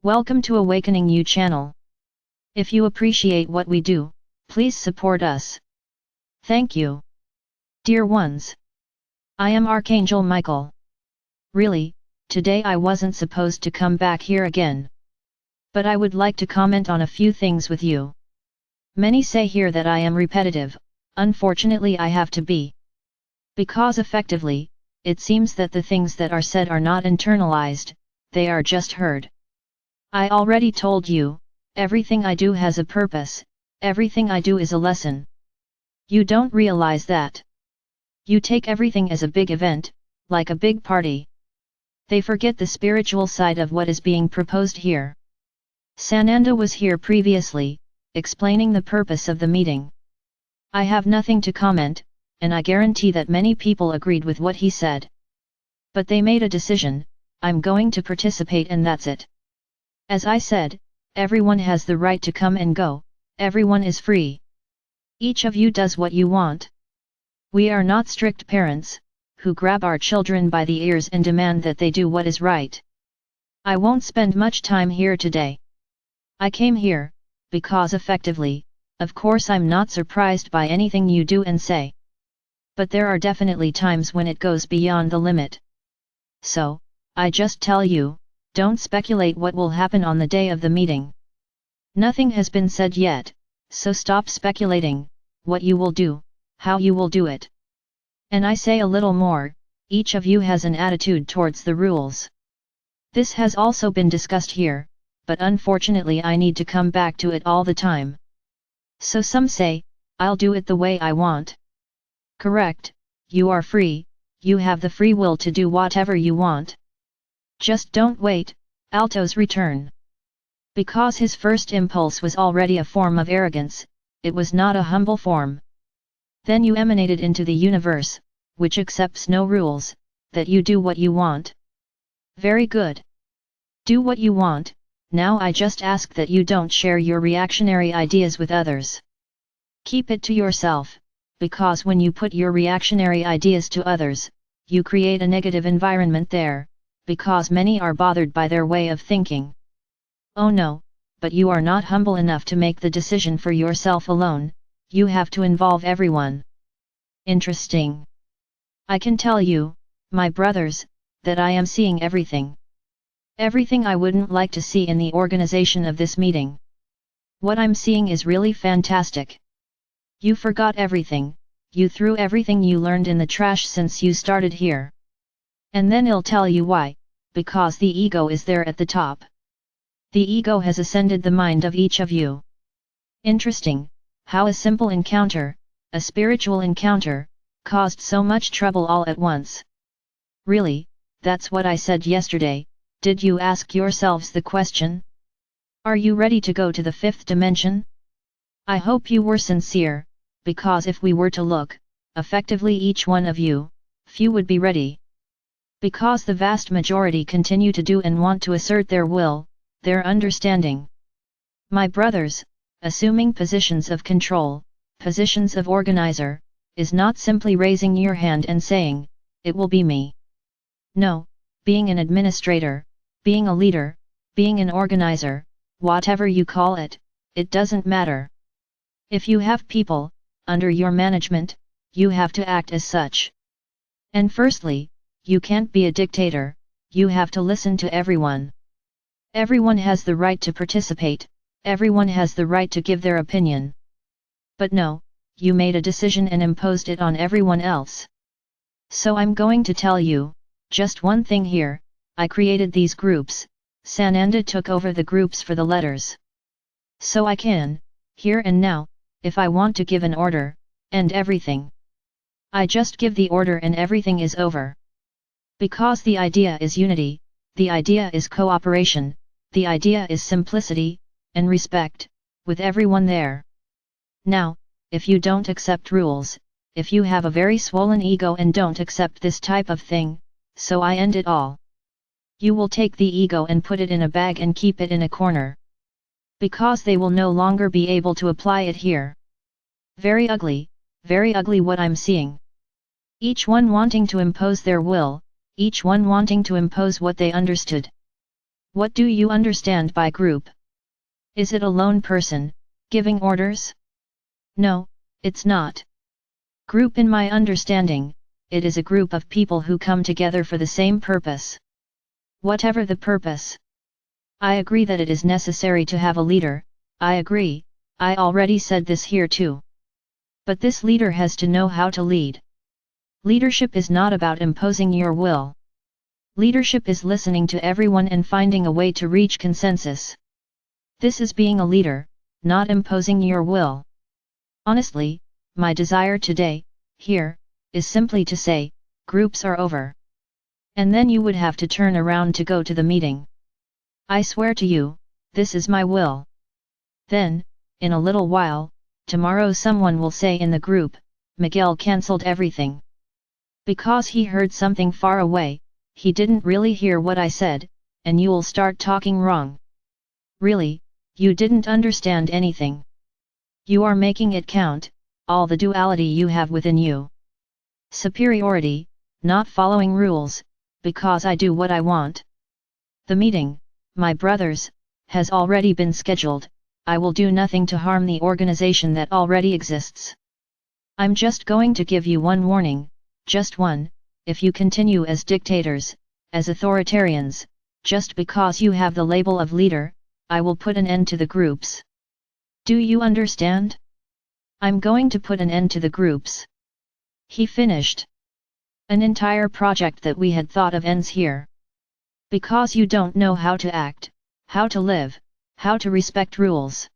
Welcome to Awakening You channel. If you appreciate what we do, please support us. Thank you. Dear ones, I am Archangel Michael. Really, today I wasn't supposed to come back here again. But I would like to comment on a few things with you. Many say here that I am repetitive, unfortunately I have to be. Because effectively, it seems that the things that are said are not internalized, they are just heard. I already told you, everything I do has a purpose, everything I do is a lesson. You don't realize that. You take everything as a big event, like a big party. They forget the spiritual side of what is being proposed here. Sananda was here previously, explaining the purpose of the meeting. I have nothing to comment, and I guarantee that many people agreed with what he said. But they made a decision, I'm going to participate and that's it. As I said, everyone has the right to come and go, everyone is free. Each of you does what you want. We are not strict parents, who grab our children by the ears and demand that they do what is right. I won't spend much time here today. I came here, because effectively, of course I'm not surprised by anything you do and say. But there are definitely times when it goes beyond the limit. So, I just tell you, don't speculate what will happen on the day of the meeting. Nothing has been said yet, so stop speculating, what you will do, how you will do it. And I say a little more, each of you has an attitude towards the rules. This has also been discussed here, but unfortunately I need to come back to it all the time. So some say, I'll do it the way I want. Correct, you are free, you have the free will to do whatever you want. Just don't wait, Alto's return. Because his first impulse was already a form of arrogance, it was not a humble form. Then you emanated into the universe, which accepts no rules, that you do what you want. Very good. Do what you want, now I just ask that you don't share your reactionary ideas with others. Keep it to yourself, because when you put your reactionary ideas to others, you create a negative environment there, because many are bothered by their way of thinking. Oh no, but you are not humble enough to make the decision for yourself alone, you have to involve everyone. Interesting. I can tell you, my brothers, that I am seeing everything. Everything I wouldn't like to see in the organization of this meeting. What I'm seeing is really fantastic. You forgot everything, you threw everything you learned in the trash since you started here. And then I'll tell you why, because the ego is there at the top. The ego has ascended the mind of each of you. Interesting, how a simple encounter, a spiritual encounter, caused so much trouble all at once. Really, that's what I said yesterday, did you ask yourselves the question? Are you ready to go to the fifth dimension? I hope you were sincere, because if we were to look, effectively each one of you, few would be ready. Because the vast majority continue to do and want to assert their will, their understanding. My brothers, assuming positions of control, positions of organizer, is not simply raising your hand and saying, it will be me. No, being an administrator, being a leader, being an organizer, whatever you call it, it doesn't matter. If you have people, under your management, you have to act as such. And firstly, you can't be a dictator, you have to listen to everyone. Everyone has the right to participate, everyone has the right to give their opinion. But no, you made a decision and imposed it on everyone else. So I'm going to tell you, just one thing here, I created these groups, Sananda took over the groups for the letters. So I can, here and now, if I want to give an order, end everything. I just give the order and everything is over. Because the idea is unity, the idea is cooperation, the idea is simplicity, and respect, with everyone there. Now, if you don't accept rules, if you have a very swollen ego and don't accept this type of thing, so I end it all. You will take the ego and put it in a bag and keep it in a corner. Because they will no longer be able to apply it here. Very ugly what I'm seeing. Each one wanting to impose their will, each one wanting to impose what they understood. What do you understand by group? Is it a lone person, giving orders? No, it's not. Group in my understanding, it is a group of people who come together for the same purpose. Whatever the purpose. I agree that it is necessary to have a leader, I agree, I already said this here too. But this leader has to know how to lead. Leadership is not about imposing your will. Leadership is listening to everyone and finding a way to reach consensus. This is being a leader, not imposing your will. Honestly, my desire today, here, is simply to say, groups are over. And then you would have to turn around to go to the meeting. I swear to you, this is my will. Then, in a little while, tomorrow someone will say in the group, Miguel cancelled everything. Because he heard something far away, he didn't really hear what I said, and you'll start talking wrong. Really, you didn't understand anything. You are making it count, all the duality you have within you. Superiority, not following rules, because I do what I want. The meeting, my brothers, has already been scheduled. I will do nothing to harm the organization that already exists. I'm just going to give you one warning, just one. If you continue as dictators, as authoritarians, just because you have the label of leader, I will put an end to the groups. Do you understand? I'm going to put an end to the groups. He finished. An entire project that we had thought of ends here. Because you don't know how to act, how to live, how to respect rules.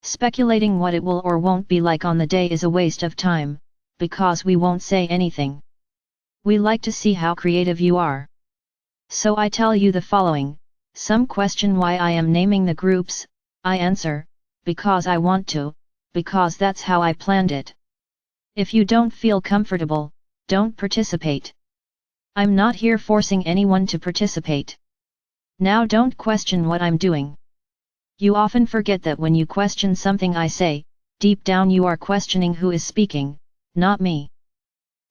Speculating what it will or won't be like on the day is a waste of time, because we won't say anything. We like to see how creative you are. So I tell you the following, some question why I am naming the groups, I answer, because I want to, because that's how I planned it. If you don't feel comfortable, don't participate. I'm not here forcing anyone to participate. Now don't question what I'm doing. You often forget that when you question something I say, deep down you are questioning who is speaking, not me.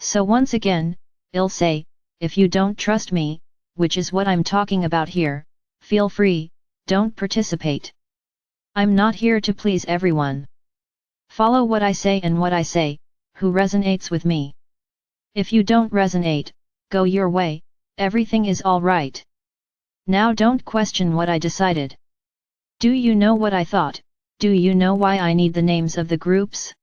So once again, I'll say, if you don't trust me, which is what I'm talking about here, feel free, don't participate. I'm not here to please everyone. Follow what I say and what I say, who resonates with me. If you don't resonate, go your way, everything is alright. Now don't question what I decided. Do you know what I thought? Do you know why I need the names of the groups?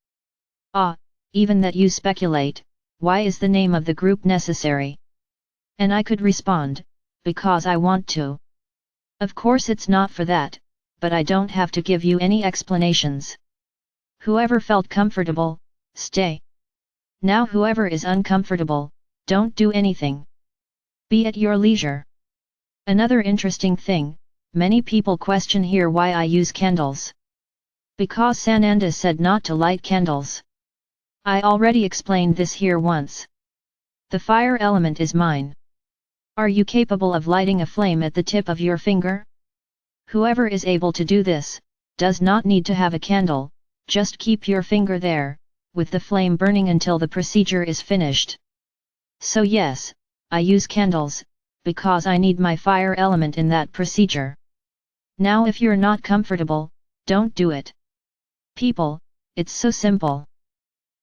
Even that you speculate, why is the name of the group necessary? And I could respond, because I want to. Of course it's not for that, but I don't have to give you any explanations. Whoever felt comfortable, stay. Now whoever is uncomfortable, don't do anything. Be at your leisure. Another interesting thing, many people question here why I use candles. Because Sananda said not to light candles. I already explained this here once. The fire element is mine. Are you capable of lighting a flame at the tip of your finger? Whoever is able to do this, does not need to have a candle, just keep your finger there, with the flame burning until the procedure is finished. So yes, I use candles, because I need my fire element in that procedure. Now if you're not comfortable, don't do it. People, it's so simple.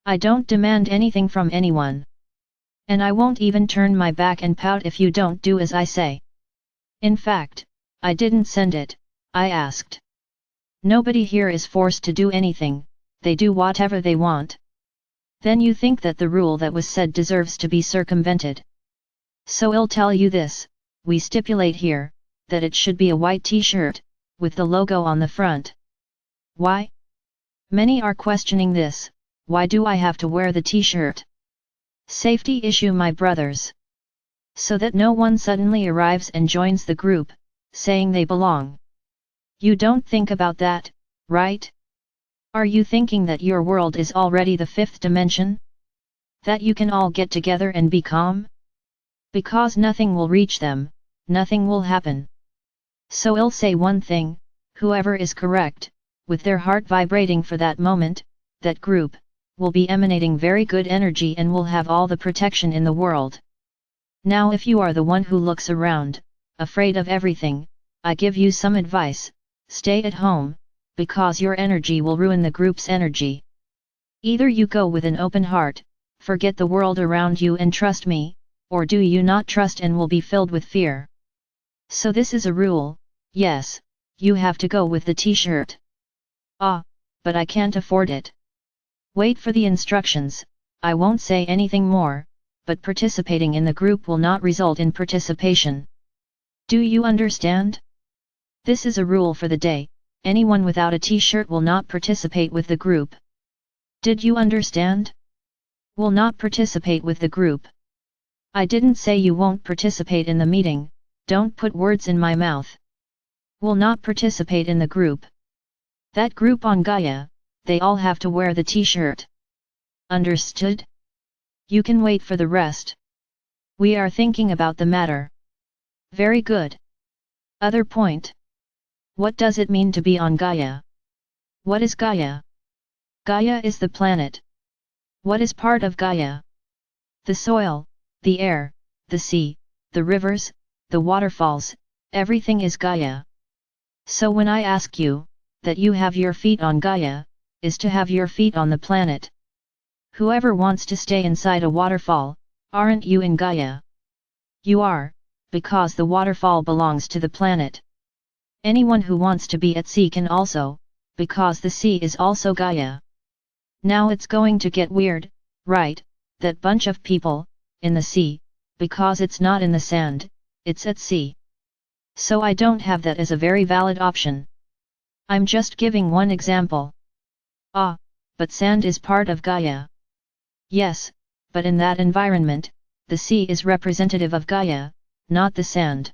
I don't demand anything from anyone. And I won't even turn my back and pout if you don't do as I say. In fact, I didn't send it, I asked. Nobody here is forced to do anything, they do whatever they want. Then you think that the rule that was said deserves to be circumvented. So I'll tell you this, we stipulate here, that it should be a white t-shirt, with the logo on the front. Why? Many are questioning this, why do I have to wear the t-shirt? Safety issue, my brothers. So that no one suddenly arrives and joins the group, saying they belong. You don't think about that, right? Are you thinking that your world is already the fifth dimension? That you can all get together and be calm? Because nothing will reach them, nothing will happen. So I'll say one thing, whoever is correct, with their heart vibrating for that moment, that group, will be emanating very good energy and will have all the protection in the world. Now if you are the one who looks around, afraid of everything, I give you some advice, stay at home, because your energy will ruin the group's energy. Either you go with an open heart, forget the world around you and trust me, or do you not trust and will be filled with fear. So this is a rule, yes, you have to go with the t-shirt. Ah, but I can't afford it. Wait for the instructions, I won't say anything more, but participating in the group will not result in participation. Do you understand? This is a rule for the day, anyone without a t-shirt will not participate with the group. Did you understand? Will not participate with the group. I didn't say you won't participate in the meeting, don't put words in my mouth. Will not participate in the group. That group on Gaia, they all have to wear the t-shirt. Understood? You can wait for the rest. We are thinking about the matter. Very good. Other point. What does it mean to be on Gaia? What is Gaia? Gaia is the planet. What is part of Gaia? The soil, the air, the sea, the rivers, the waterfalls, everything is Gaia. So when I ask you, that you have your feet on Gaia, is to have your feet on the planet. Whoever wants to stay inside a waterfall, aren't you in Gaia? You are, because the waterfall belongs to the planet. Anyone who wants to be at sea can also, because the sea is also Gaia. Now it's going to get weird, right, that bunch of people, in the sea, because it's not in the sand, it's at sea. So I don't have that as a very valid option. I'm just giving one example. Ah, but sand is part of Gaia. Yes, but in that environment, the sea is representative of Gaia, not the sand.